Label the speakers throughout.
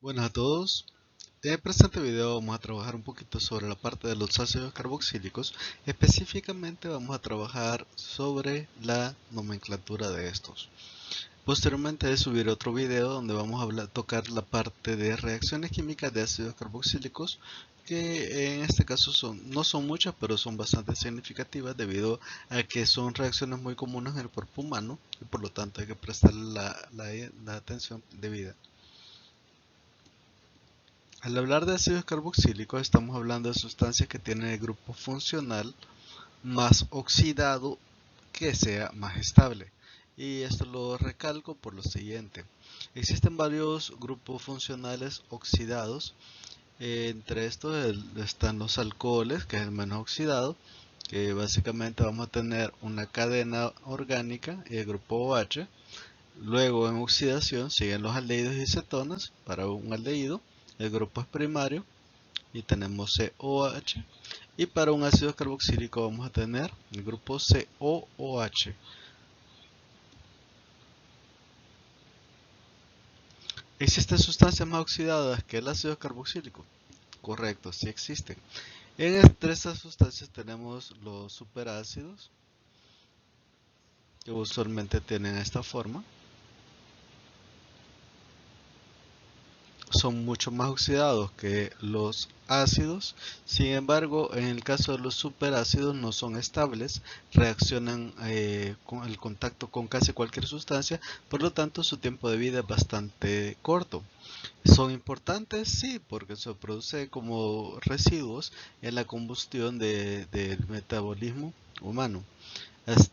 Speaker 1: Buenas a todos. En el presente video vamos a trabajar un poquito sobre la parte de los ácidos carboxílicos. Específicamente vamos a trabajar sobre la nomenclatura de estos. Posteriormente subiré otro video donde vamos a tocar la parte de reacciones químicas de ácidos carboxílicos, que en este caso no son muchas, pero son bastante significativas debido a que son reacciones muy comunes en el cuerpo humano y por lo tanto hay que prestarle la atención debida. Al hablar de ácidos carboxílicos estamos hablando de sustancias que tienen el grupo funcional más oxidado que sea más estable. Y esto lo recalco por lo siguiente. Existen varios grupos funcionales oxidados. Entre estos están los alcoholes, que es el menos oxidado, que básicamente vamos a tener una cadena orgánica y el grupo OH. Luego en oxidación siguen los aldehídos y cetonas. Para un aldehído el grupo es primario y tenemos COH, y para un ácido carboxílico vamos a tener el grupo COOH. ¿Existen sustancias más oxidadas que el ácido carboxílico? Correcto, sí existen. Entre estas sustancias tenemos los superácidos, que usualmente tienen esta forma. Son mucho más oxidados que los ácidos. Sin embargo, en el caso de los superácidos no son estables, reaccionan con el contacto con casi cualquier sustancia, por lo tanto su tiempo de vida es bastante corto. ¿Son importantes? Sí, porque se produce como residuos en la combustión del metabolismo humano.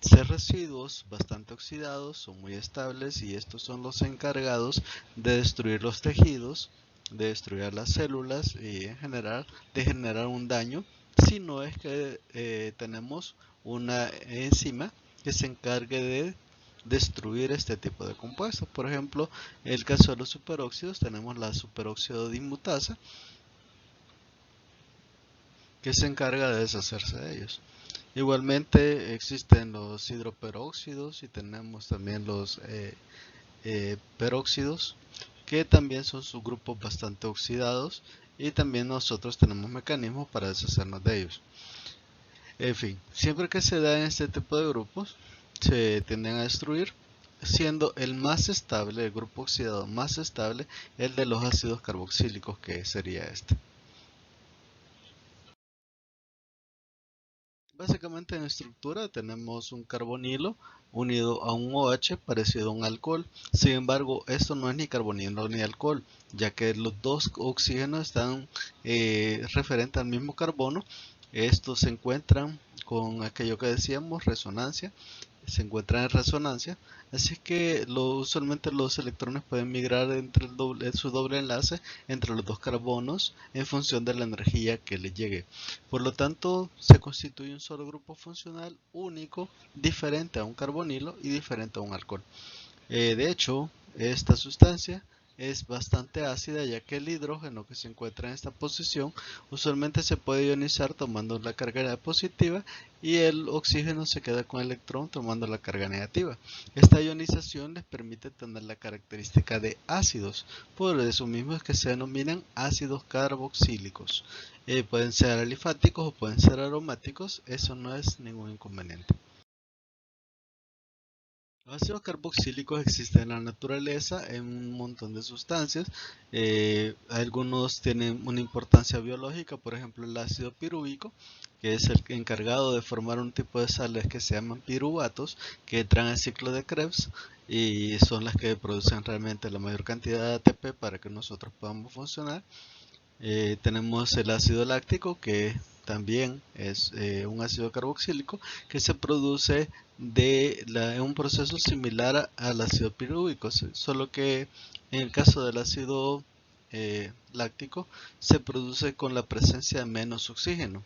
Speaker 1: Ser residuos bastante oxidados son muy estables y estos son los encargados de destruir los tejidos, de destruir las células y en general de generar un daño si no es que tenemos una enzima que se encargue de destruir este tipo de compuestos. Por ejemplo, en el caso de los superóxidos tenemos la superóxido dismutasa que se encarga de deshacerse de ellos. Igualmente existen los hidroperóxidos y tenemos también los peróxidos, que también son subgrupos bastante oxidados y también nosotros tenemos mecanismos para deshacernos de ellos. En fin, siempre que se da en este tipo de grupos, se tienden a destruir, siendo el más estable, el grupo oxidado más estable, el de los ácidos carboxílicos, que sería este. Básicamente en estructura tenemos un carbonilo unido a un OH parecido a un alcohol. Sin embargo, esto no es ni carbonilo ni alcohol, ya que los dos oxígenos están referentes al mismo carbono. Estos se encuentran con aquello que decíamos, resonancia, se encuentran en resonancia, así que usualmente los electrones pueden migrar entre su doble enlace entre los dos carbonos en función de la energía que les llegue. Por lo tanto, se constituye un solo grupo funcional único, diferente a un carbonilo y diferente a un alcohol. De hecho, esta sustancia es bastante ácida, ya que el hidrógeno que se encuentra en esta posición usualmente se puede ionizar tomando la carga positiva y el oxígeno se queda con el electrón tomando la carga negativa. Esta ionización les permite tener la característica de ácidos, por eso mismo es que se denominan ácidos carboxílicos. Pueden ser alifáticos o pueden ser aromáticos, eso no es ningún inconveniente. Los ácidos carboxílicos existen en la naturaleza en un montón de sustancias. Algunos tienen una importancia biológica, por ejemplo el ácido pirúvico, que es el encargado de formar un tipo de sales que se llaman piruvatos, que entran al ciclo de Krebs y son las que producen realmente la mayor cantidad de ATP para que nosotros podamos funcionar. Tenemos el ácido láctico, que también es un ácido carboxílico que se produce en un proceso similar al ácido pirúvico, solo que en el caso del ácido láctico se produce con la presencia de menos oxígeno,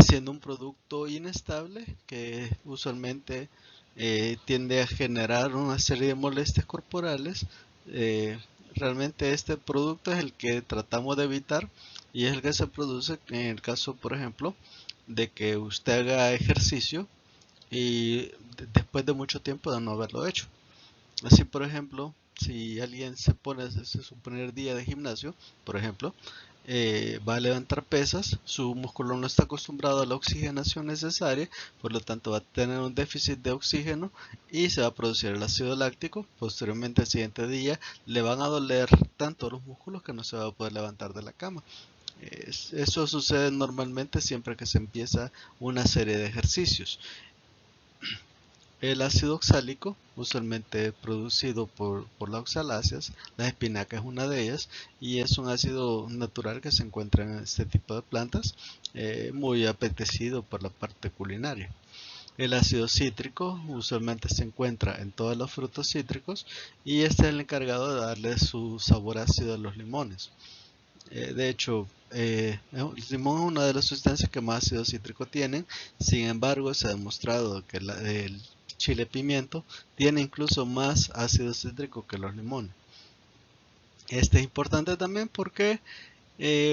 Speaker 1: siendo un producto inestable que usualmente tiende a generar una serie de molestias corporales. eh, Realmente este producto es el que tratamos de evitar y es el que se produce en el caso, por ejemplo, de que usted haga ejercicio y después de mucho tiempo de no haberlo hecho. Así, por ejemplo, si alguien se pone su primer día de gimnasio, por ejemplo, va a levantar pesas, su músculo no está acostumbrado a la oxigenación necesaria, por lo tanto va a tener un déficit de oxígeno y se va a producir el ácido láctico. Posteriormente, el siguiente día, le van a doler tanto los músculos que no se va a poder levantar de la cama. Eso sucede normalmente siempre que se empieza una serie de ejercicios. El ácido oxálico, usualmente producido por las oxaláceas, la espinaca es una de ellas, y es un ácido natural que se encuentra en este tipo de plantas, muy apetecido por la parte culinaria. El ácido cítrico usualmente se encuentra en todos los frutos cítricos y este es el encargado de darle su sabor ácido a los limones. De hecho, el limón es una de las sustancias que más ácido cítrico tienen. Sin embargo, se ha demostrado que el chile pimiento tiene incluso más ácido cítrico que los limones. Este es importante también porque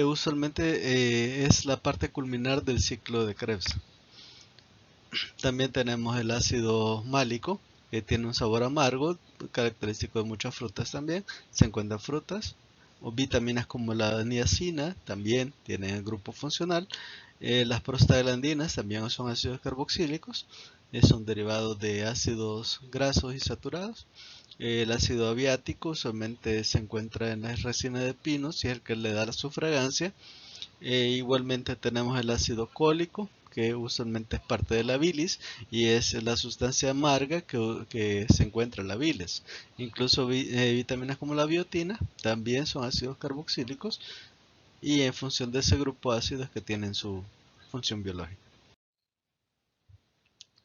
Speaker 1: usualmente es la parte culminar del ciclo de Krebs. También tenemos el ácido málico, que tiene un sabor amargo, característico de muchas frutas también. Se encuentran frutas o vitaminas como la niacina, también tienen el grupo funcional. Las prostaglandinas también son ácidos carboxílicos, son derivados de ácidos grasos y saturados. El ácido abiático usualmente se encuentra en la resina de pino, si es el que le da su fragancia. Igualmente tenemos el ácido cólico, que usualmente es parte de la bilis y es la sustancia amarga que se encuentra en la bilis. Incluso vitaminas como la biotina también son ácidos carboxílicos y en función de ese grupo de ácidos que tienen su función biológica.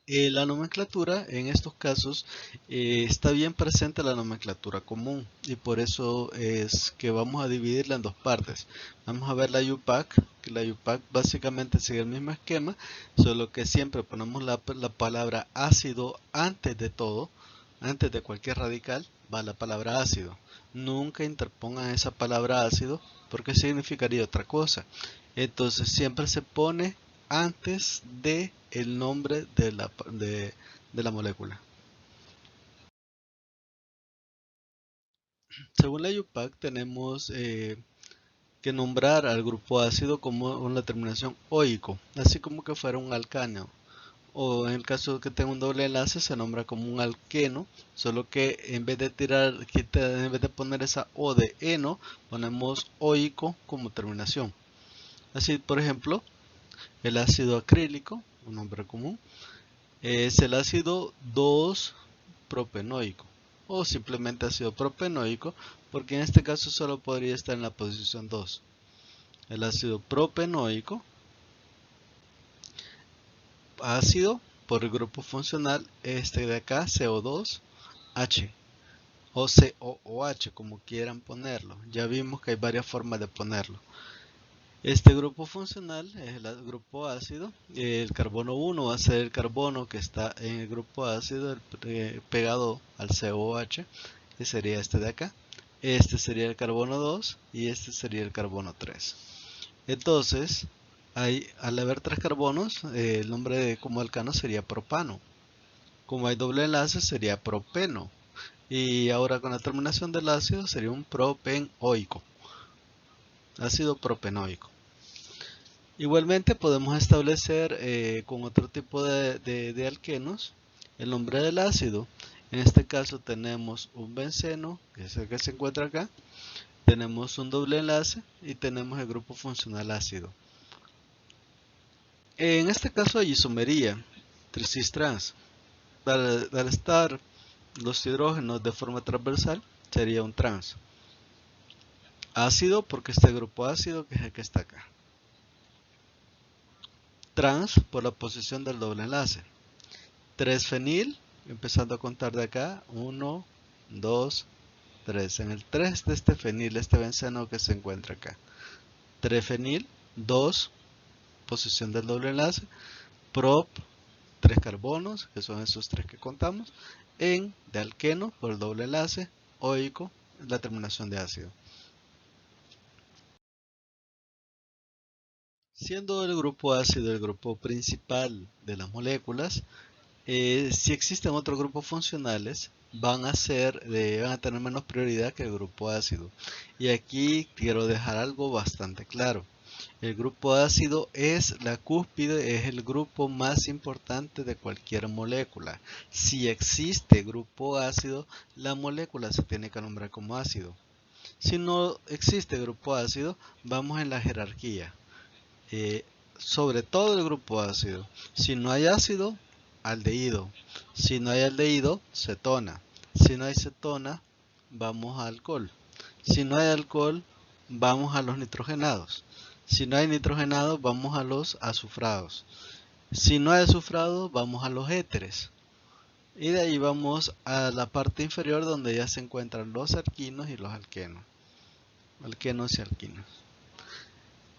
Speaker 1: La nomenclatura en estos casos está bien presente la nomenclatura común y por eso es que vamos a dividirla en dos partes. Vamos a ver la UPAC, que la UPAC básicamente sigue el mismo esquema, solo que siempre ponemos la palabra ácido antes de todo, antes de cualquier radical va la palabra ácido. Nunca interpongan esa palabra ácido porque significaría otra cosa. Entonces siempre se pone antes de el nombre de la molécula. Según la UPAC tenemos que nombrar al grupo ácido como una terminación oico, así como que fuera un alcano. O en el caso de que tenga un doble enlace se nombra como un alqueno, solo que en vez de en vez de poner esa O de eno, ponemos oico como terminación. Así, por ejemplo, el ácido acrílico, un nombre común, es el ácido 2-propenoico o simplemente ácido propenoico, porque en este caso solo podría estar en la posición 2. El ácido propenoico, ácido por el grupo funcional este de acá, CO2H o COOH, como quieran ponerlo. Ya vimos que hay varias formas de ponerlo. Este grupo funcional es el grupo ácido. El carbono 1 va a ser el carbono que está en el grupo ácido pegado al COH, que sería este de acá. Este sería el carbono 2 y este sería el carbono 3. Entonces, al haber tres carbonos, el nombre como alcano sería propano. Como hay doble enlace, sería propeno. Y ahora con la terminación del ácido sería un propenoico. Ácido propenoico. Igualmente podemos establecer con otro tipo de alquenos el nombre del ácido. En este caso tenemos un benceno, que es el que se encuentra acá. Tenemos un doble enlace y tenemos el grupo funcional ácido. En este caso hay isomería, cis-trans. Al estar los hidrógenos de forma transversal sería un trans. Ácido porque este grupo ácido que es el que está acá. Trans por la posición del doble enlace. 3-fenil, empezando a contar de acá, 1, 2, 3. En el 3 de este fenil, este benceno que se encuentra acá. 3-fenil, 2, posición del doble enlace, prop, 3 carbonos, que son esos 3 que contamos, en de alqueno por el doble enlace, oico, la terminación de ácido. Siendo el grupo ácido el grupo principal de las moléculas, si existen otros grupos funcionales, van a tener menos prioridad que el grupo ácido. Y aquí quiero dejar algo bastante claro. El grupo ácido es la cúspide, es el grupo más importante de cualquier molécula. Si existe grupo ácido, la molécula se tiene que nombrar como ácido. Si no existe grupo ácido, vamos en la jerarquía. Sobre todo el grupo ácido. Si no hay ácido, aldehído. Si no hay aldehído, cetona. Si no hay cetona, vamos a alcohol. Si no hay alcohol, vamos a los nitrogenados. Si no hay nitrogenados, vamos a los azufrados. Si no hay azufrados, vamos a los éteres. Y de ahí vamos a la parte inferior donde ya se encuentran los alquinos y los alquenos. Alquenos y alquinos.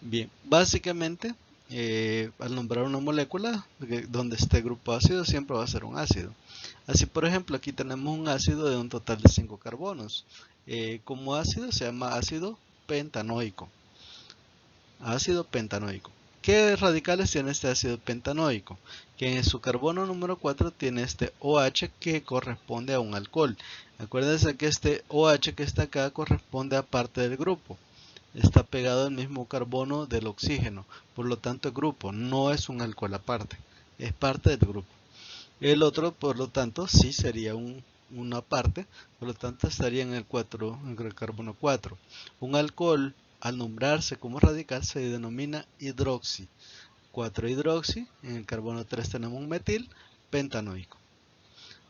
Speaker 1: Bien, básicamente, al nombrar una molécula donde esté grupo ácido, siempre va a ser un ácido. Así, por ejemplo, aquí tenemos un ácido de un total de 5 carbonos. Como ácido se llama ácido pentanoico. Ácido pentanoico. ¿Qué radicales tiene este ácido pentanoico? Que en su carbono número 4 tiene este OH que corresponde a un alcohol. Acuérdense que este OH que está acá corresponde a parte del grupo. Está pegado al mismo carbono del oxígeno, por lo tanto el grupo no es un alcohol aparte, es parte del grupo. El otro, por lo tanto, sí sería una parte, por lo tanto estaría en el carbono 4. Un alcohol, al nombrarse como radical, se denomina hidroxi. 4-hidroxi, en el carbono 3 tenemos un metil pentanoico.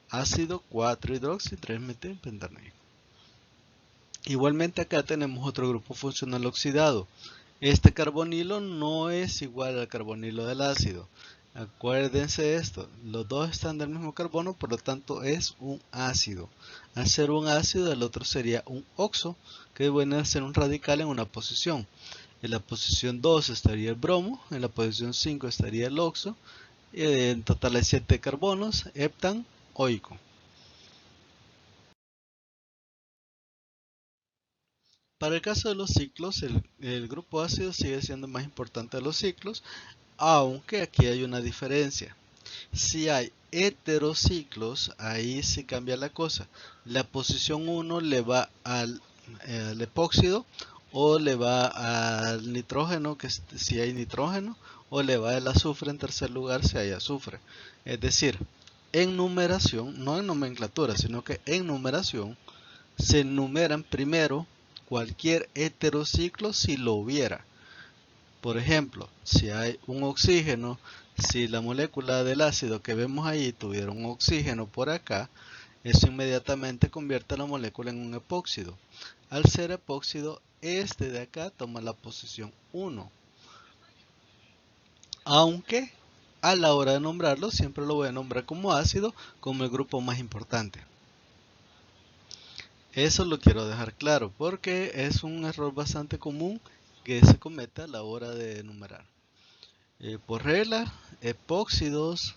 Speaker 1: Ácido 4-hidroxi, 3-metil pentanoico. Igualmente acá tenemos otro grupo funcional oxidado. Este carbonilo no es igual al carbonilo del ácido. Acuérdense esto, los dos están del mismo carbono, por lo tanto es un ácido. Al ser un ácido, el otro sería un oxo, que viene a ser un radical en una posición. En la posición 2 estaría el bromo, en la posición 5 estaría el oxo, y en total hay 7 carbonos, heptan, oico. Para el caso de los ciclos, el grupo ácido sigue siendo más importante de los ciclos, aunque aquí hay una diferencia. Si hay heterociclos, ahí sí cambia la cosa. La posición 1 le va al epóxido, o le va al nitrógeno, si hay nitrógeno, o le va al azufre en tercer lugar si hay azufre. Es decir, en numeración, no en nomenclatura, sino que en numeración, se enumeran primero cualquier heterociclo si lo hubiera. Por ejemplo, si hay un oxígeno, si la molécula del ácido que vemos ahí tuviera un oxígeno por acá, eso inmediatamente convierte a la molécula en un epóxido. Al ser epóxido, este de acá toma la posición 1. Aunque a la hora de nombrarlo, siempre lo voy a nombrar como ácido, como el grupo más importante. Eso lo quiero dejar claro porque es un error bastante común que se comete a la hora de enumerar. Por regla, epóxidos,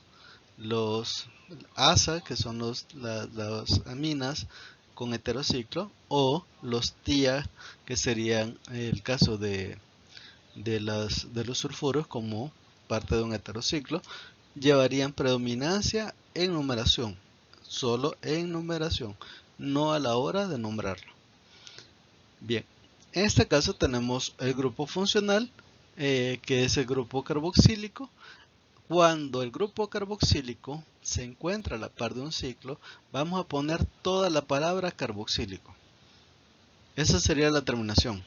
Speaker 1: los ASA, que son las aminas con heterociclo, o los TIA, que serían el caso de los sulfuros como parte de un heterociclo, llevarían predominancia en numeración, solo en numeración, no a la hora de nombrarlo. Bien, en este caso tenemos el grupo funcional, que es el grupo carboxílico. Cuando el grupo carboxílico se encuentra a la par de un ciclo, vamos a poner toda la palabra carboxílico. Esa sería la terminación.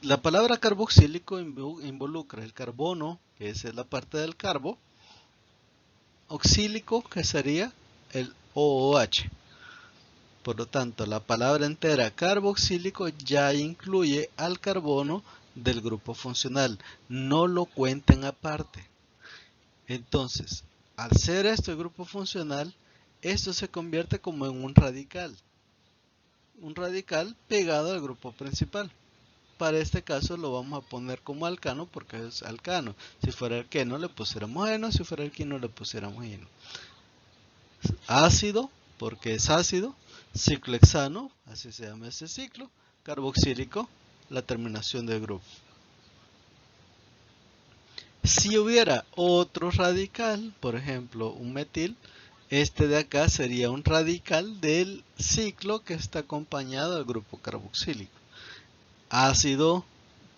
Speaker 1: La palabra carboxílico involucra el carbono, que es la parte del carbo, oxílico, que sería el OOH. Por lo tanto, la palabra entera carboxílico ya incluye al carbono del grupo funcional. No lo cuenten aparte. Entonces, al ser esto el grupo funcional, esto se convierte como en un radical. Un radical pegado al grupo principal. Para este caso lo vamos a poner como alcano porque es alcano. Si fuera alqueno le pusiéramos eno, si fuera alquino le pusiéramos eno. Ácido, porque es ácido. Ciclohexano, así se llama este ciclo. Carboxílico, la terminación del grupo. Si hubiera otro radical, por ejemplo un metil, Este de acá sería un radical del ciclo que está acompañado del grupo carboxílico. Ácido,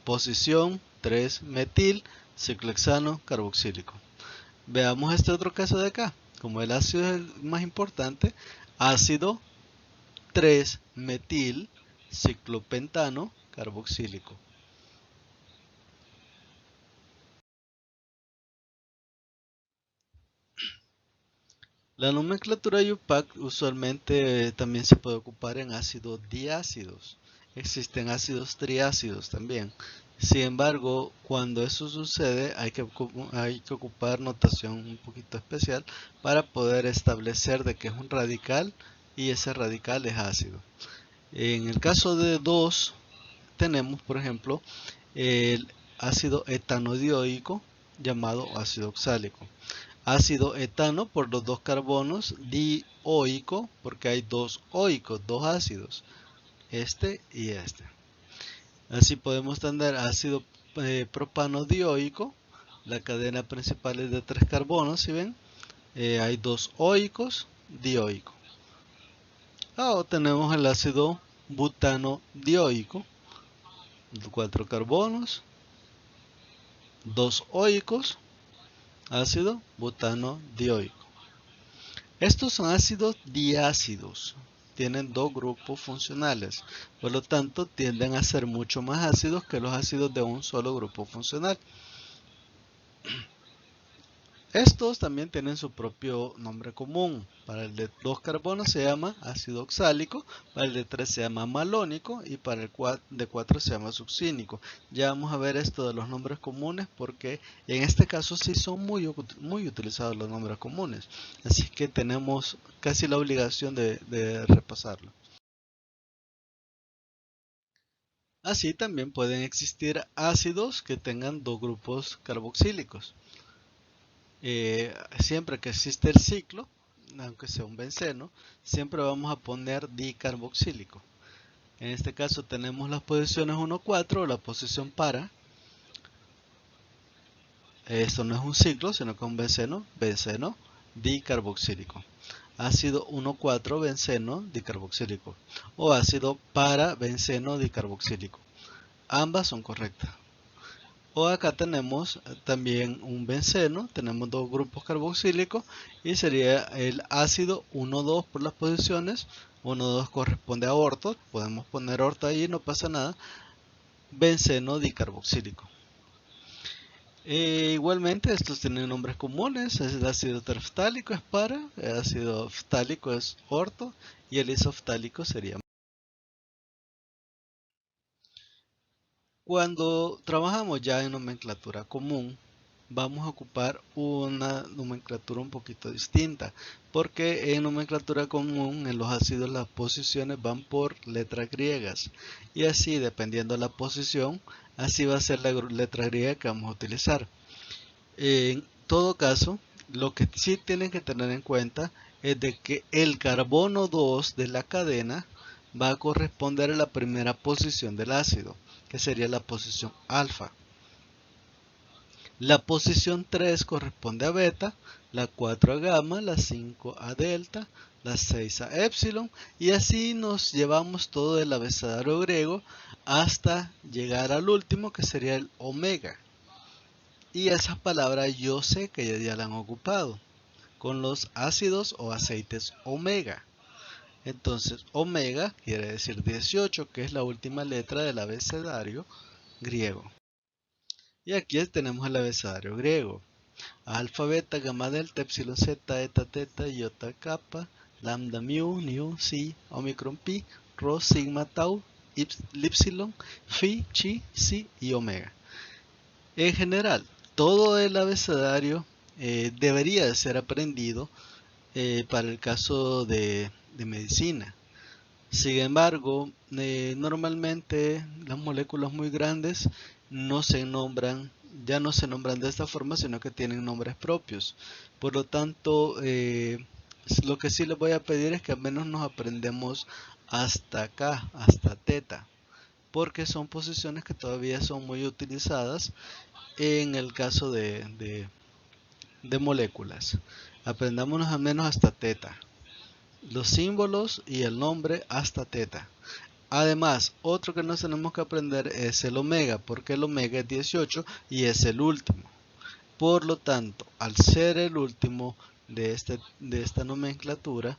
Speaker 1: posición 3 metil, ciclohexano carboxílico. Veamos este otro caso de acá. Como el ácido es el más importante, ácido 3 metil, ciclopentano carboxílico. La nomenclatura UPAC usualmente también se puede ocupar en ácidos diácidos. Existen ácidos triácidos también. Sin embargo, cuando eso sucede hay que ocupar notación un poquito especial para poder establecer de que es un radical y ese radical es ácido. En el caso de 2 tenemos, por ejemplo, el ácido etanodioico llamado ácido oxálico. Ácido etano por los dos carbonos, dioico porque hay dos oicos, dos ácidos, este y este. Así podemos tener ácido propano dioico, la cadena principal es de 3 carbonos, si ven, hay dos oicos, dioico. Ahora tenemos el ácido butano dioico, 4 carbonos, dos oicos, ácido butano dioico. Estos son ácidos diácidos, tienen dos grupos funcionales, por lo tanto tienden a ser mucho más ácidos que los ácidos de un solo grupo funcional. Estos también tienen su propio nombre común. Para el de 2 carbonos se llama ácido oxálico, para el de 3 se llama malónico y para el de 4 se llama succínico. Ya vamos a ver esto de los nombres comunes porque en este caso sí son muy utilizados los nombres comunes. Así que tenemos casi la obligación de repasarlo. Así también pueden existir ácidos que tengan dos grupos carboxílicos. Siempre que existe el ciclo, aunque sea un benceno, siempre vamos a poner dicarboxílico. En este caso tenemos las posiciones 1, 4, la posición para. Esto no es un ciclo, sino que es un benceno dicarboxílico. Ácido 1,4 benceno dicarboxílico o ácido para benceno dicarboxílico. Ambas son correctas. O acá tenemos también un benceno, tenemos dos grupos carboxílicos y sería el ácido 1,2 por las posiciones, 1,2 corresponde a orto, podemos poner orto ahí, no pasa nada, benceno dicarboxílico. Igualmente estos tienen nombres comunes, el ácido terftálico es para, el ácido ftálico es orto y el isoftálico sería. Cuando trabajamos ya en nomenclatura común, vamos a ocupar una nomenclatura un poquito distinta, porque en nomenclatura común en los ácidos las posiciones van por letras griegas y así dependiendo de la posición, así va a ser la letra griega que vamos a utilizar. En todo caso, lo que sí tienen que tener en cuenta es de que el carbono 2 de la cadena va a corresponder a la primera posición del ácido, que sería la posición alfa. La posición 3 corresponde a beta, la 4 a gamma, la 5 a delta, la 6 a epsilon y así nos llevamos todo el abecedario griego hasta llegar al último que sería el omega. Y esa palabra yo sé que ya la han ocupado con los ácidos o aceites omega. Entonces omega quiere decir 18, que es la última letra del abecedario griego. Y aquí tenemos el abecedario griego. Alfa, beta, gamma, delta, epsilon, zeta, eta, teta, iota, kappa, lambda, mu, nu, psi, omicron, pi, rho, sigma, tau, epsilon, phi, chi, psi y omega. En general, todo el abecedario debería de ser aprendido para el caso de medicina. Sin embargo, normalmente las moléculas muy grandes no se nombran, ya no se nombran de esta forma, sino que tienen nombres propios. Por lo tanto, lo que sí les voy a pedir es que al menos nos aprendemos hasta acá, hasta teta, porque son posiciones que todavía son muy utilizadas en el caso de moléculas. Aprendámonos al menos hasta teta. Los símbolos y el nombre hasta teta. Además, otro que nos tenemos que aprender es el omega, porque el omega es 18 y es el último. Por lo tanto, al ser el último de esta nomenclatura,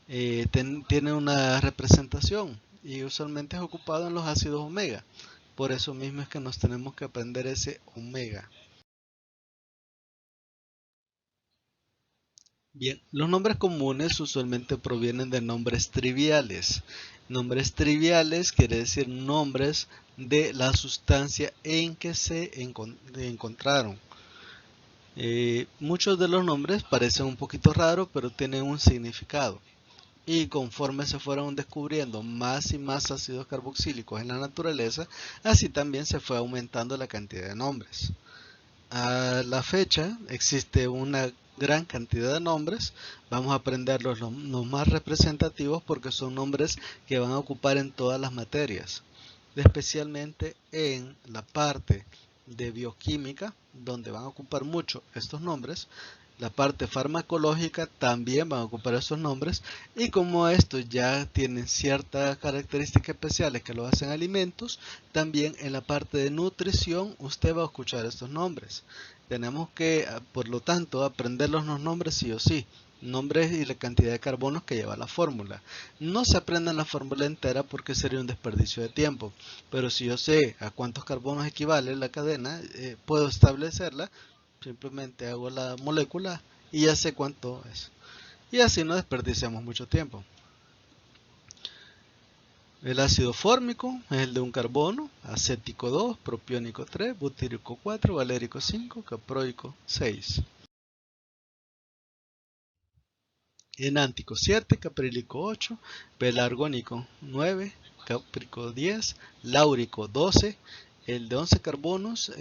Speaker 1: tiene una representación y usualmente es ocupado en los ácidos omega. Por eso mismo es que nos tenemos que aprender ese omega. Bien, los nombres comunes usualmente provienen de nombres triviales. Nombres triviales quiere decir nombres de la sustancia en que se encontraron. Muchos de los nombres parecen un poquito raros, pero tienen un significado. Y conforme se fueron descubriendo más y más ácidos carboxílicos en la naturaleza, así también se fue aumentando la cantidad de nombres. A la fecha existe una gran cantidad de nombres. Vamos a aprender los más representativos porque son nombres que van a ocupar en todas las materias, especialmente en la parte de bioquímica, donde van a ocupar mucho estos nombres. La parte farmacológica también van a ocupar estos nombres, y como estos ya tienen ciertas características especiales que lo hacen alimentos, también en la parte de nutrición usted va a escuchar estos nombres. Tenemos que, por lo tanto, aprender los nombres sí o sí, nombres y la cantidad de carbonos que lleva la fórmula. No se aprendan la fórmula entera porque sería un desperdicio de tiempo, pero si yo sé a cuántos carbonos equivale la cadena, puedo establecerla. Simplemente hago la molécula y ya sé cuánto es. Y así no desperdiciamos mucho tiempo. El ácido fórmico es el de un carbono, acético 2, propiónico 3, butírico 4, valérico 5, caproico 6. Enántico 7, caprílico 8, pelargónico 9, cáprico 10, láurico 12. El de 11 carbonos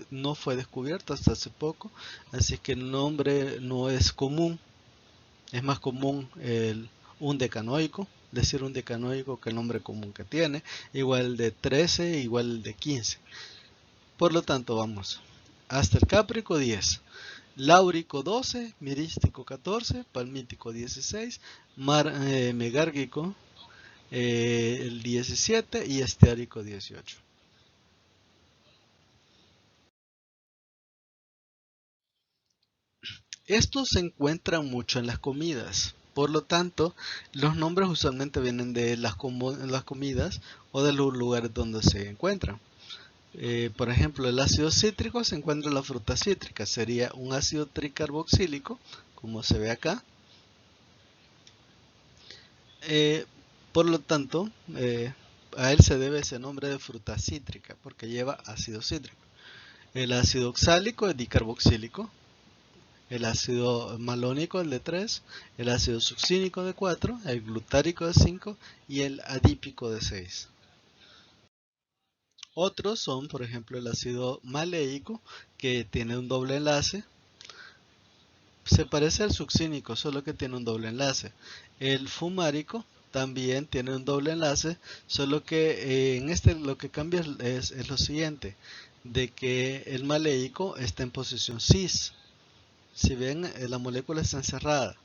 Speaker 1: no fue descubierto hasta hace poco, así que el nombre no es común. Es más común un decanoico, decir un decanoico, que el nombre común que tiene. Igual el de 13, igual el de 15. Por lo tanto, vamos hasta el cáprico 10. Láurico 12, mirístico 14, palmítico 16, megárgico el 17 y esteárico 18. Estos se encuentran mucho en las comidas. Por lo tanto, los nombres usualmente vienen de las comidas o de los lugares donde se encuentran. Por ejemplo, el ácido cítrico se encuentra en la fruta cítrica. Sería un ácido tricarboxílico, como se ve acá. Eh, por lo tanto, a él se debe ese nombre de fruta cítrica, porque lleva ácido cítrico. El ácido oxálico es dicarboxílico. El ácido malónico, el de 3, el ácido succínico de 4, el glutárico de 5 y el adípico de 6. Otros son, por ejemplo, el ácido maleico, que tiene un doble enlace. Se parece al succínico, solo que tiene un doble enlace. El fumárico también tiene un doble enlace, solo que en este lo que cambia es lo siguiente, de que el maleico está en posición cis. Si ven, la molécula está encerrada.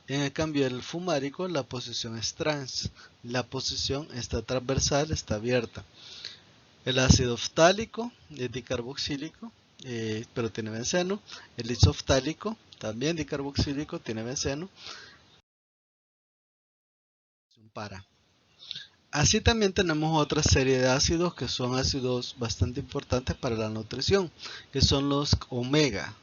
Speaker 1: En el cambio, el fumárico, la posición es trans. La posición está transversal, está abierta. El ácido ftálico es dicarboxílico, pero tiene benceno. El isoftálico, también dicarboxílico, tiene benceno. Para. Así también tenemos otra serie de ácidos que son ácidos bastante importantes para la nutrición, que son los omega.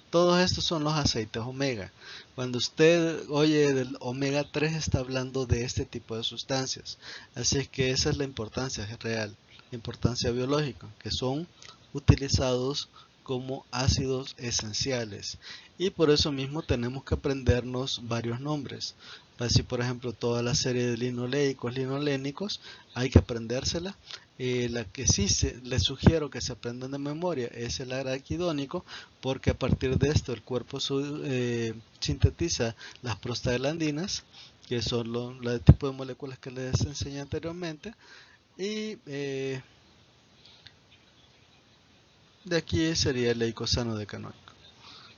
Speaker 1: Todos estos son los aceites omega. Cuando usted oye del omega 3 está hablando de este tipo de sustancias. Así es que esa es la importancia real, la importancia biológica, que son utilizados como ácidos esenciales. Y por eso mismo tenemos que aprendernos varios nombres. Así, por ejemplo, toda la serie de linoleicos, linolénicos, hay que aprendérsela. La que sí les sugiero que se aprendan de memoria es el araquidónico, porque a partir de esto el cuerpo sintetiza las prostaglandinas, que son el tipo de moléculas que les enseñé anteriormente, y de aquí sería el eicosano decanoico,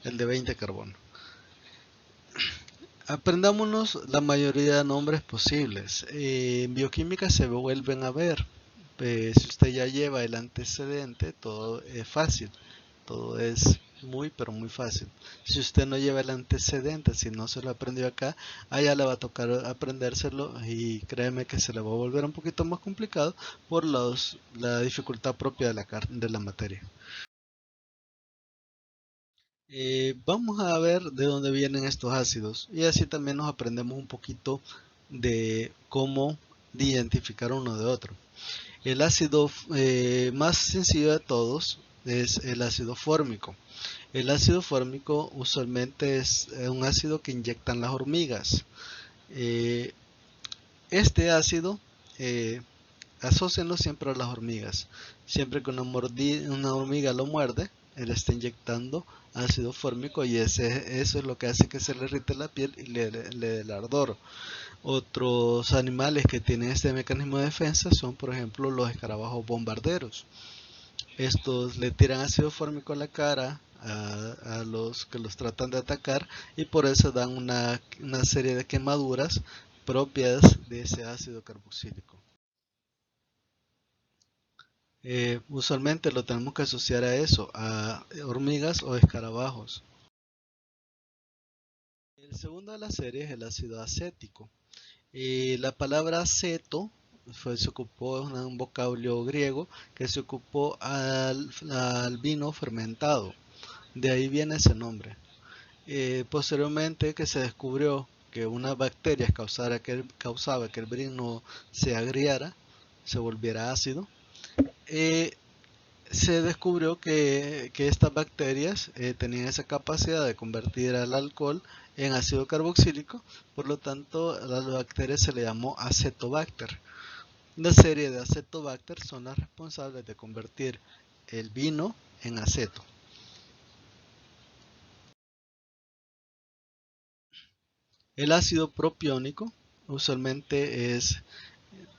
Speaker 1: el de 20 carbono. Aprendámonos la mayoría de nombres posibles. En bioquímica se vuelven a ver. Si usted ya lleva el antecedente, todo es fácil. Todo es muy, pero muy fácil. Si usted no lleva el antecedente, si no se lo aprendió acá, allá le va a tocar aprendérselo y créeme que se le va a volver un poquito más complicado por la dificultad propia de la materia. Vamos a ver de dónde vienen estos ácidos y así también nos aprendemos un poquito de cómo identificar uno de otro. El ácido más sencillo de todos es el ácido fórmico. El ácido fórmico usualmente es un ácido que inyectan las hormigas. Eh, este ácido eh, asócienlo siempre a las hormigas. Siempre que una hormiga lo muerde, él está inyectando ácido fórmico y eso es lo que hace que se le irrite la piel y le dé el ardor. Otros animales que tienen este mecanismo de defensa son, por ejemplo, los escarabajos bombarderos. Estos le tiran ácido fórmico a la cara a los que los tratan de atacar y por eso dan una serie de quemaduras propias de ese ácido carboxílico. Usualmente lo tenemos que asociar a eso, a hormigas o escarabajos. El segundo de la serie es el ácido acético. La palabra aceto se ocupó, es un vocablo griego que se ocupó al vino fermentado. De ahí viene ese nombre. Posteriormente que se descubrió que una bacteria causaba que el vino se agriara, se volviera ácido, eh, se descubrió que estas bacterias tenían esa capacidad de convertir al alcohol en ácido carboxílico, por lo tanto a la bacteria se le llamó acetobacter. Una serie de acetobacter son las responsables de convertir el vino en aceto. El ácido propiónico usualmente es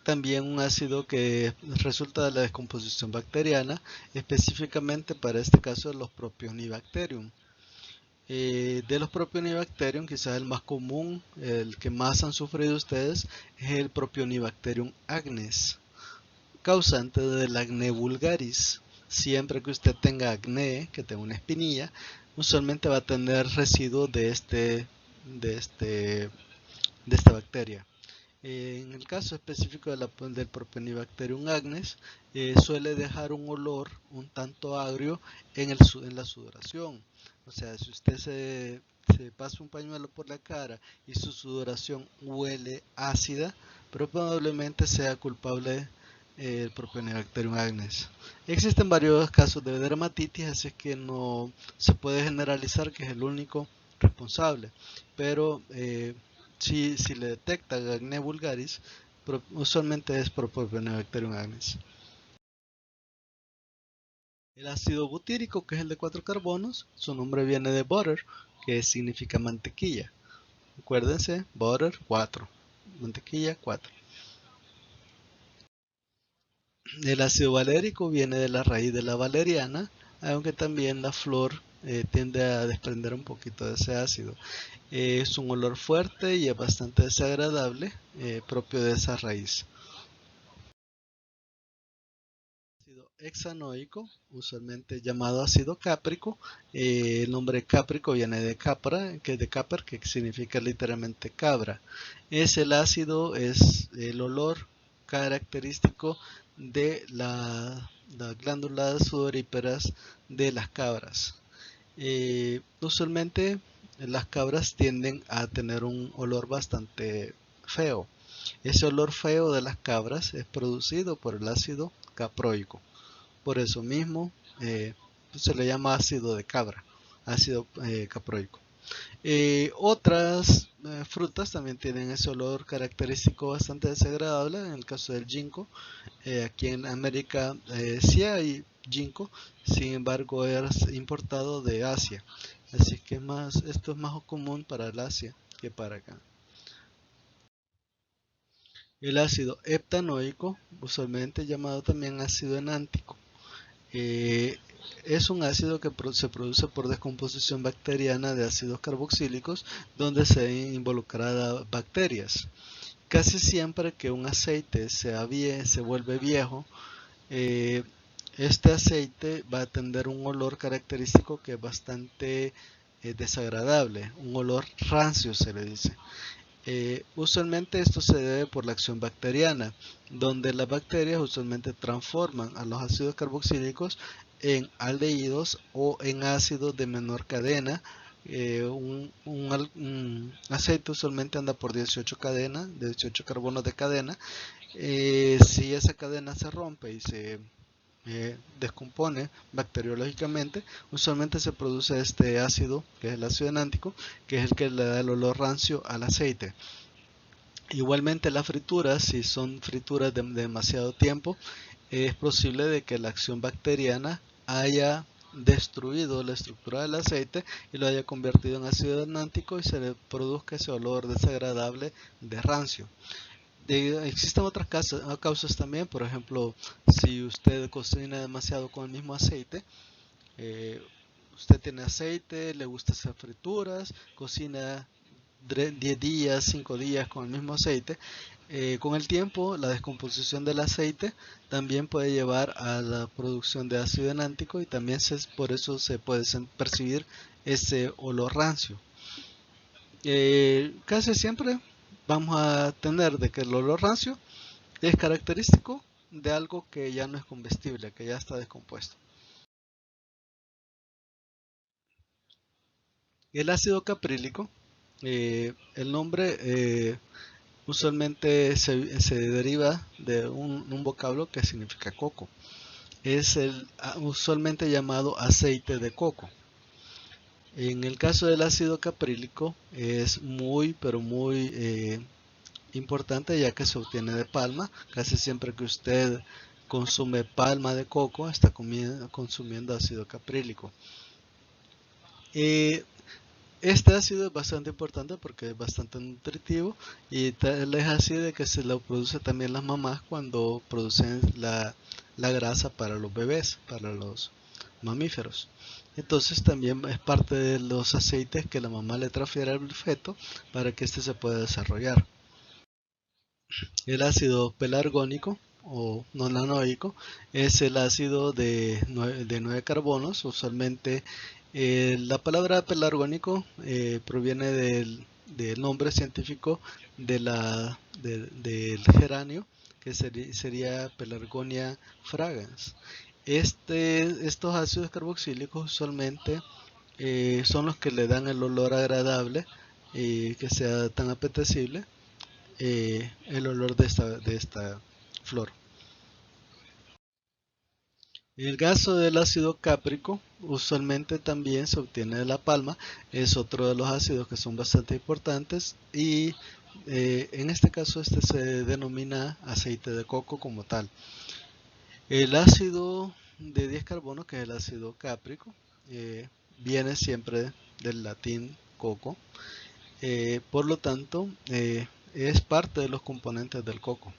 Speaker 1: también un ácido que resulta de la descomposición bacteriana, específicamente para este caso de los Propionibacterium. De los Propionibacterium, quizás el más común, el que más han sufrido ustedes, es el Propionibacterium agnes, causante del acné vulgaris. Siempre que usted tenga acné, que tenga una espinilla, usualmente va a tener residuos de, este, de esta bacteria. En el caso específico del Propionibacterium agnes, suele dejar un olor un tanto agrio en la sudoración. O sea, si usted se pasa un pañuelo por la cara y su sudoración huele ácida, probablemente sea culpable el Propionibacterium agnes. Existen varios casos de dermatitis, así que no se puede generalizar que es el único responsable, pero si le detecta acné vulgaris, usualmente es por Propionibacterium agnes. El ácido butírico, que es el de 4 carbonos, su nombre viene de butter, que significa mantequilla. Acuérdense, butter 4, mantequilla 4. El ácido valérico viene de la raíz de la valeriana, aunque también la flor tiende a desprender un poquito de ese ácido. Es un olor fuerte y es bastante desagradable, propio de esa raíz. Ácido hexanoico, usualmente llamado ácido cáprico. El nombre cáprico viene de capra, que es de capar, que significa literalmente cabra. Es el olor característico de las glándulas sudoríparas de las cabras. Usualmente las cabras tienden a tener un olor bastante feo. Ese olor feo de las cabras es producido por el ácido caproico. Por eso mismo se le llama ácido de cabra, ácido caproico. Otras frutas también tienen ese olor característico bastante desagradable. En el caso del ginkgo, aquí en América sí hay ginkgo, sin embargo es importado de Asia. Así que esto es más común para el Asia que para acá. El ácido heptanoico, usualmente llamado también ácido enántico, es un ácido que se produce por descomposición bacteriana de ácidos carboxílicos donde se ven involucradas bacterias. Casi siempre que un aceite se vuelve viejo, este aceite va a tener un olor característico que es bastante desagradable, un olor rancio se le dice. Usualmente esto se debe por la acción bacteriana, donde las bacterias usualmente transforman a los ácidos carboxílicos en aldehídos o en ácidos de menor cadena. Un aceite usualmente anda por 18 cadenas, 18 carbonos de cadena. Si esa cadena se rompe y se descompone bacteriológicamente, usualmente se produce este ácido, que es el ácido enántico, que es el que le da el olor rancio al aceite. Igualmente las frituras, si son frituras de demasiado tiempo, es posible de que la acción bacteriana haya destruido la estructura del aceite y lo haya convertido en ácido enántico y se le produzca ese olor desagradable de rancio. Existen otras causas también, por ejemplo, si usted cocina demasiado con el mismo aceite, eh, usted tiene aceite, le gusta hacer frituras, cocina 10 días, 5 días con el mismo aceite. Con el tiempo, la descomposición del aceite también puede llevar a la producción de ácido enántico y también por eso se puede percibir ese olor rancio. Casi siempre vamos a tener de que el olor rancio es característico de algo que ya no es comestible, que ya está descompuesto. El ácido caprílico, el nombre usualmente se deriva de un vocablo que significa coco. Es usualmente llamado aceite de coco. En el caso del ácido caprílico es muy, pero muy importante ya que se obtiene de palma. Casi siempre que usted consume palma de coco está consumiendo ácido caprílico. Este ácido es bastante importante porque es bastante nutritivo y tal es así de que se lo produce también las mamás cuando producen la grasa para los bebés, para los mamíferos. Entonces también es parte de los aceites que la mamá le transfiere al feto para que éste se pueda desarrollar. El ácido pelargónico o nonanoico es el ácido de 9 carbonos. Usualmente la palabra pelargónico proviene del nombre científico del geranio, que sería Pelargonia fragans. Estos ácidos carboxílicos usualmente son los que le dan el olor agradable y que sea tan apetecible el olor de esta flor. El caso del ácido cáprico usualmente también se obtiene de la palma, es otro de los ácidos que son bastante importantes y en este caso este se denomina aceite de coco como tal. El ácido de 10 carbono, que es el ácido cáprico, viene siempre del latín coco, por lo tanto es parte de los componentes del coco.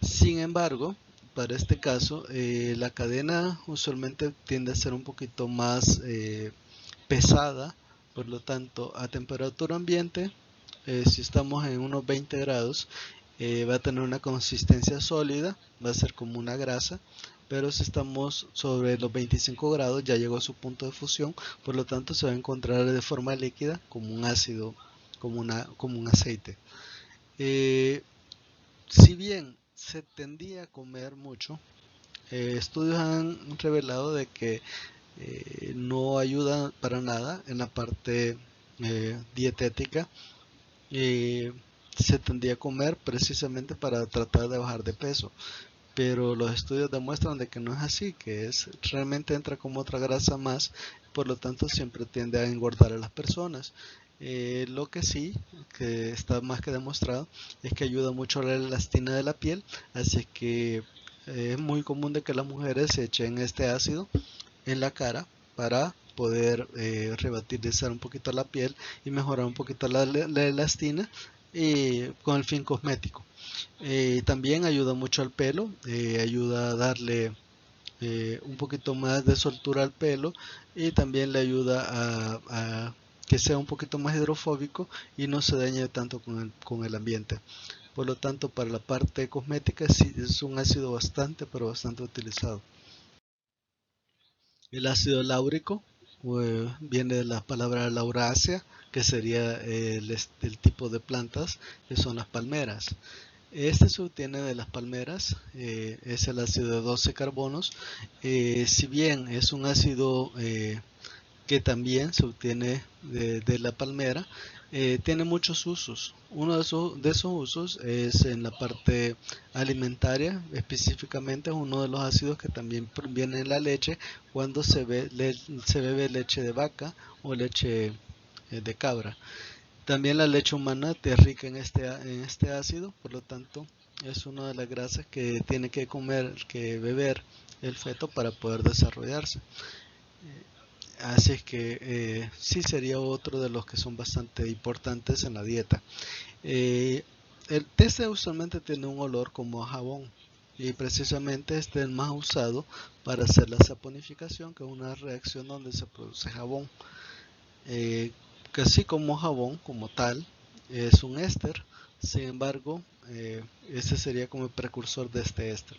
Speaker 1: Sin embargo, para este caso, la cadena usualmente tiende a ser un poquito más pesada, por lo tanto, a temperatura ambiente, si estamos en unos 20 grados, va a tener una consistencia sólida, va a ser como una grasa, pero si estamos sobre los 25 grados ya llegó a su punto de fusión, por lo tanto se va a encontrar de forma líquida como un ácido, como un aceite. Si bien se tendía a comer mucho, estudios han revelado de que no ayuda para nada en la parte dietética. Se tendía a comer precisamente para tratar de bajar de peso, pero los estudios demuestran de que no es así, que realmente entra como otra grasa más, por lo tanto siempre tiende a engordar a las personas. Lo que sí, que está más que demostrado, es que ayuda mucho a la elastina de la piel, así que es muy común de que las mujeres se echen este ácido en la cara para poder rebatilizar un poquito la piel y mejorar un poquito la elastina con el fin cosmético. También ayuda mucho al pelo, ayuda a darle un poquito más de soltura al pelo y también le ayuda a que sea un poquito más hidrofóbico y no se dañe tanto con el ambiente. Por lo tanto, para la parte cosmética sí es un ácido bastante, pero bastante utilizado. El ácido láurico viene de la palabra lauracea, que sería el tipo de plantas que son las palmeras. Este se obtiene de las palmeras, es el ácido de 12 carbonos. Si bien es un ácido que también se obtiene de la palmera, tiene muchos usos. Uno de esos usos es en la parte alimentaria, específicamente es uno de los ácidos que también proviene en la leche cuando se bebe leche de vaca o leche de cabra. También la leche humana es rica en este ácido, por lo tanto es una de las grasas que tiene que beber el feto para poder desarrollarse. Así es que sí sería otro de los que son bastante importantes en la dieta. El té usualmente tiene un olor como a jabón y precisamente este es el más usado para hacer la saponificación, que es una reacción donde se produce jabón. Que así como jabón como tal es un éster, sin embargo, este sería como el precursor de este éster.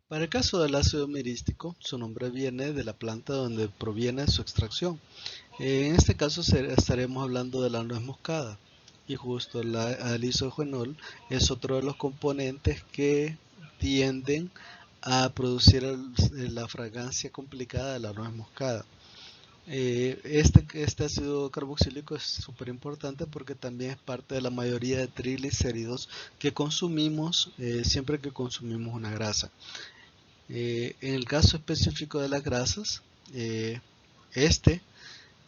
Speaker 1: Para el caso del ácido mirístico, su nombre viene de la planta donde proviene su extracción. En este caso estaremos hablando de la nuez moscada y justo el isogenol es otro de los componentes que tienden a producir la fragancia complicada de la nuez moscada. Este ácido carboxílico es súper importante porque también es parte de la mayoría de triglicéridos que consumimos siempre que consumimos una grasa. En el caso específico de las grasas, este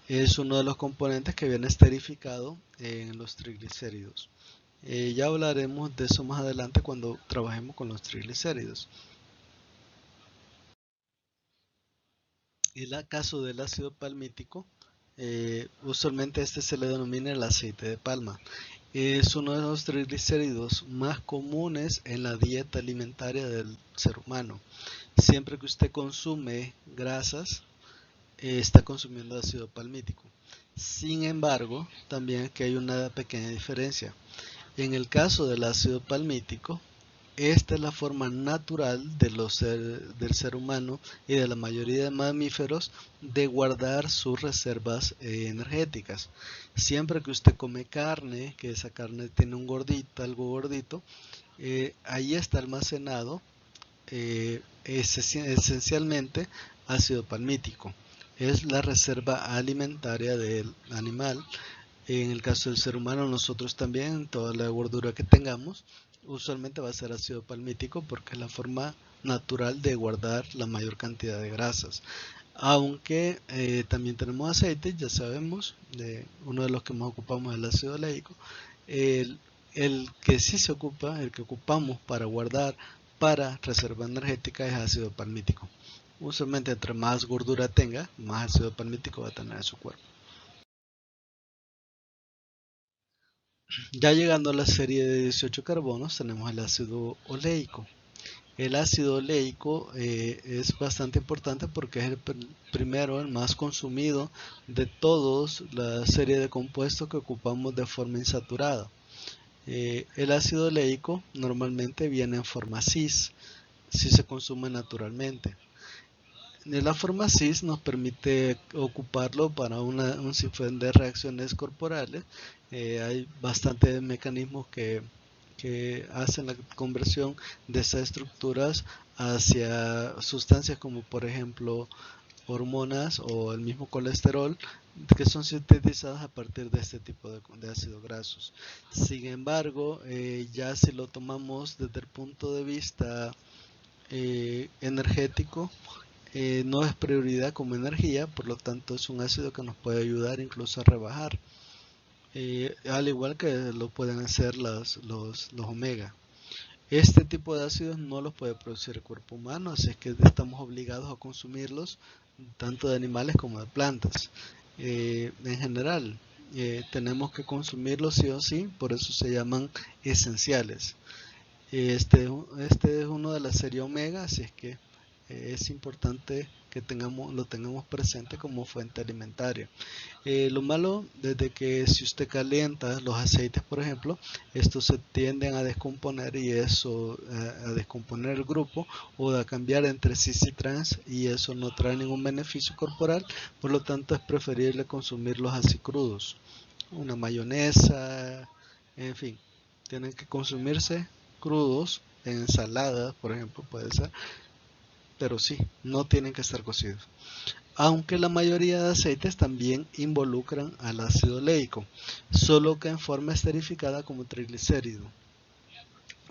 Speaker 1: es uno de los componentes que viene esterificado en los triglicéridos. Ya hablaremos de eso más adelante cuando trabajemos con los triglicéridos. En el caso del ácido palmítico, usualmente este se le denomina el aceite de palma. Es uno de los triglicéridos más comunes en la dieta alimentaria del ser humano. Siempre que usted consume grasas, está consumiendo ácido palmítico. Sin embargo, también aquí hay una pequeña diferencia. En el caso del ácido palmítico, esta es la forma natural del ser humano y de la mayoría de mamíferos de guardar sus reservas energéticas. Siempre que usted come carne, que esa carne tiene algo gordito, ahí está almacenado esencialmente ácido palmítico. Es la reserva alimentaria del animal. En el caso del ser humano, nosotros también, toda la gordura que tengamos, usualmente va a ser ácido palmítico porque es la forma natural de guardar la mayor cantidad de grasas. Aunque también tenemos aceite, ya sabemos, uno de los que más ocupamos es el ácido oleico. El, el que sí se ocupa, el que ocupamos para guardar para reserva energética es ácido palmítico. Usualmente entre más gordura tenga, más ácido palmítico va a tener en su cuerpo. Ya llegando a la serie de 18 carbonos, tenemos el ácido oleico. El ácido oleico es bastante importante porque es primero, el más consumido de todos la serie de compuestos que ocupamos de forma insaturada. El ácido oleico normalmente viene en forma cis, si se consume naturalmente. La forma cis nos permite ocuparlo para un sinfín de reacciones corporales. Hay bastantes mecanismos que hacen la conversión de esas estructuras hacia sustancias como por ejemplo hormonas o el mismo colesterol que son sintetizadas a partir de este tipo de ácidos grasos. Sin embargo, ya si lo tomamos desde el punto de vista energético, no es prioridad como energía, por lo tanto es un ácido que nos puede ayudar incluso a rebajar, al igual que lo pueden hacer los omega. Este tipo de ácidos no los puede producir el cuerpo humano, así es que estamos obligados a consumirlos tanto de animales como de plantas. En general, tenemos que consumirlos sí o sí, por eso se llaman esenciales. Este es uno de la serie omega, así es que es importante que lo tengamos presente como fuente alimentaria. Lo malo, desde que si usted calienta los aceites, por ejemplo, estos se tienden a descomponer y eso, a descomponer el grupo o a cambiar entre cis y trans, y eso no trae ningún beneficio corporal. Por lo tanto, es preferible consumirlos así crudos. Una mayonesa, en fin, tienen que consumirse crudos, en ensaladas, por ejemplo, puede ser, pero sí, no tienen que estar cocidos. Aunque la mayoría de aceites también involucran al ácido oleico, solo que en forma esterificada como triglicérido.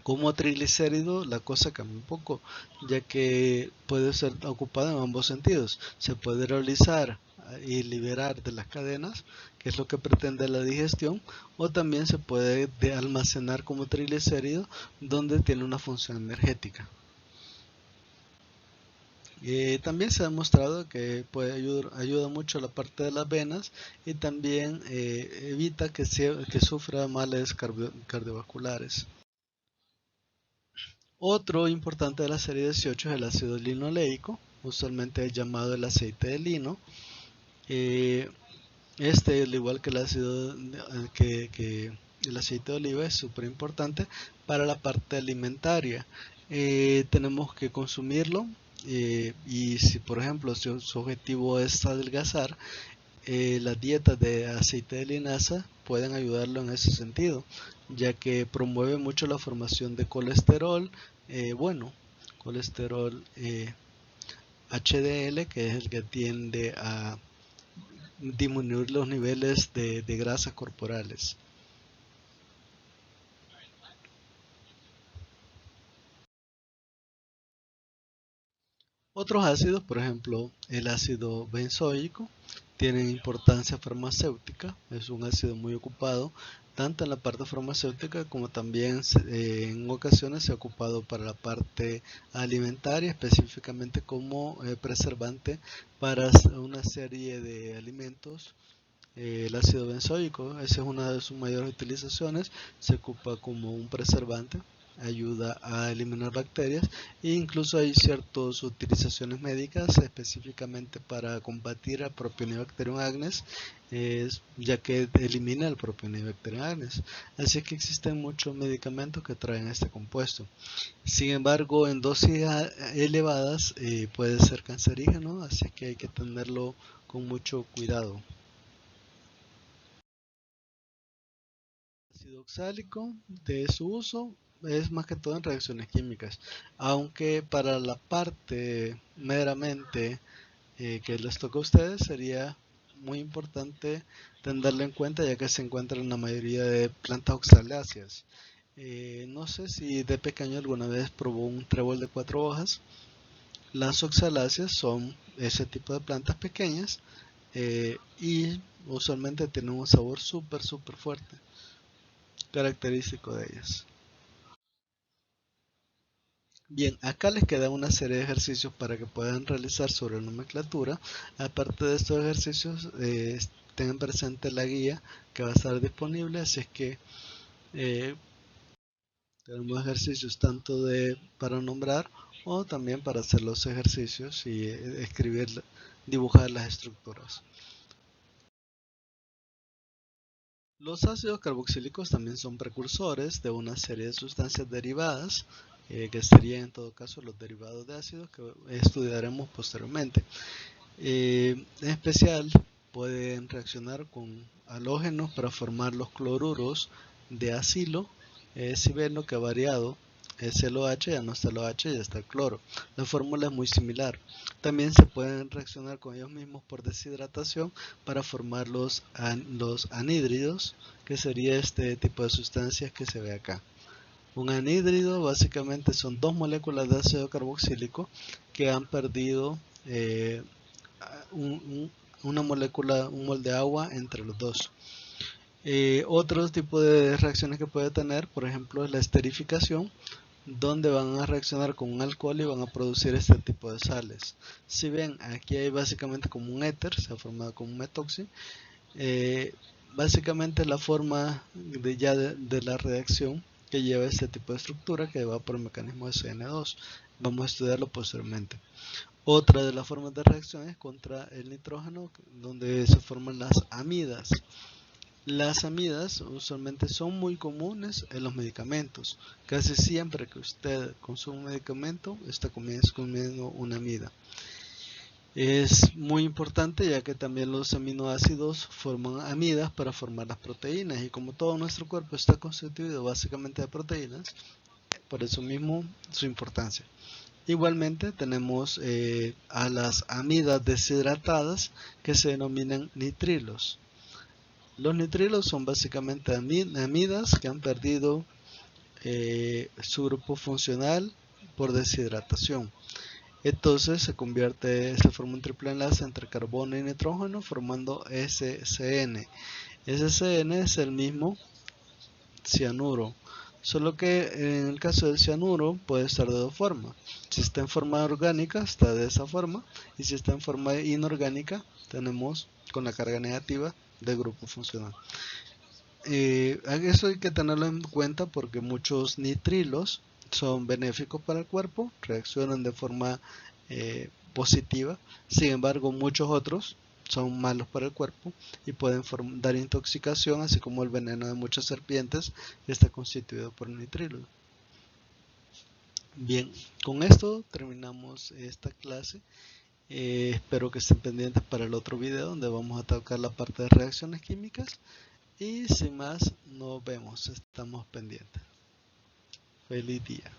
Speaker 1: Como triglicérido la cosa cambia un poco, ya que puede ser ocupado en ambos sentidos. Se puede realizar y liberar de las cadenas, que es lo que pretende la digestión, o también se puede almacenar como triglicérido, donde tiene una función energética. También se ha demostrado que puede ayuda mucho a la parte de las venas y también evita que sufra males cardiovasculares. Otro importante de la serie 18 es el ácido linoleico, usualmente es llamado el aceite de lino. Eh, al igual que el ácido que el aceite de oliva, es súper importante para la parte alimentaria. Tenemos que consumirlo, y si por ejemplo su objetivo es adelgazar, las dietas de aceite de linaza pueden ayudarlo en ese sentido, ya que promueve mucho la formación de colesterol, bueno, colesterol HDL, que es el que tiende a disminuir los niveles de grasas corporales. Otros ácidos, por ejemplo, el ácido benzoico, tienen importancia farmacéutica, es un ácido muy ocupado tanto en la parte farmacéutica como también en ocasiones se ha ocupado para la parte alimentaria, específicamente como preservante para una serie de alimentos. El ácido benzoico, esa es una de sus mayores utilizaciones, se ocupa como un preservante, ayuda a eliminar bacterias e incluso hay ciertas utilizaciones médicas específicamente para combatir a Propionibacterium agnes, ya que elimina el Propionibacterium agnes. Así que existen muchos medicamentos que traen este compuesto. Sin embargo, en dosis elevadas puede ser cancerígeno, así que hay que tenerlo con mucho cuidado. Ácido oxálico, de su uso es más que todo en reacciones químicas, aunque para la parte meramente que les toca a ustedes sería muy importante tenerlo en cuenta, ya que se encuentra en la mayoría de plantas oxaláceas. No sé si de pequeño alguna vez probó un trébol de 4 hojas. Las oxaláceas son ese tipo de plantas pequeñas, y usualmente tienen un sabor súper fuerte, característico de ellas. Bien, acá les queda una serie de ejercicios para que puedan realizar sobre nomenclatura. Aparte de estos ejercicios, tengan presente la guía que va a estar disponible, así es que eh, tenemos ejercicios tanto para nombrar o también para hacer los ejercicios y escribir, dibujar las estructuras. Los ácidos carboxílicos también son precursores de una serie de sustancias derivadas, que serían en todo caso los derivados de ácidos que estudiaremos posteriormente. En especial pueden reaccionar con halógenos para formar los cloruros de acilo, si ven lo que ha variado es el OH, ya no está el OH, ya está el cloro. La fórmula es muy similar. También se pueden reaccionar con ellos mismos por deshidratación para formar los anhídridos, que sería este tipo de sustancias que se ve acá. Un anhídrido básicamente son dos moléculas de ácido carboxílico que han perdido una molécula, un mol de agua entre los dos. Otro tipo de reacciones que puede tener, por ejemplo, es la esterificación, donde van a reaccionar con un alcohol y van a producir este tipo de sales. Si ven, aquí hay básicamente como un éter, se ha formado como un metoxi. Básicamente la forma de la reacción, que lleva este tipo de estructura que va por el mecanismo de CN2. Vamos a estudiarlo posteriormente. Otra de las formas de reacción es contra el nitrógeno, donde se forman las amidas. Las amidas usualmente son muy comunes en los medicamentos. Casi siempre que usted consume un medicamento, está comiendo una amida. Es muy importante ya que también los aminoácidos forman amidas para formar las proteínas, y como todo nuestro cuerpo está constituido básicamente de proteínas, por eso mismo su importancia. Igualmente tenemos a las amidas deshidratadas, que se denominan nitrilos. Los nitrilos son básicamente amidas que han perdido su grupo funcional por deshidratación. Entonces se forma un triple enlace entre carbono y nitrógeno formando SCN. SCN es el mismo cianuro, solo que en el caso del cianuro puede estar de dos formas. Si está en forma orgánica está de esa forma, y si está en forma inorgánica tenemos con la carga negativa del grupo funcional. Eso hay que tenerlo en cuenta porque muchos nitrilos son benéficos para el cuerpo, reaccionan de forma positiva. Sin embargo, muchos otros son malos para el cuerpo y pueden dar intoxicación, así como el veneno de muchas serpientes que está constituido por nitrilos. Bien, con esto terminamos esta clase. Espero que estén pendientes para el otro video donde vamos a tocar la parte de reacciones químicas. Y sin más, nos vemos, estamos pendientes. Feliz día.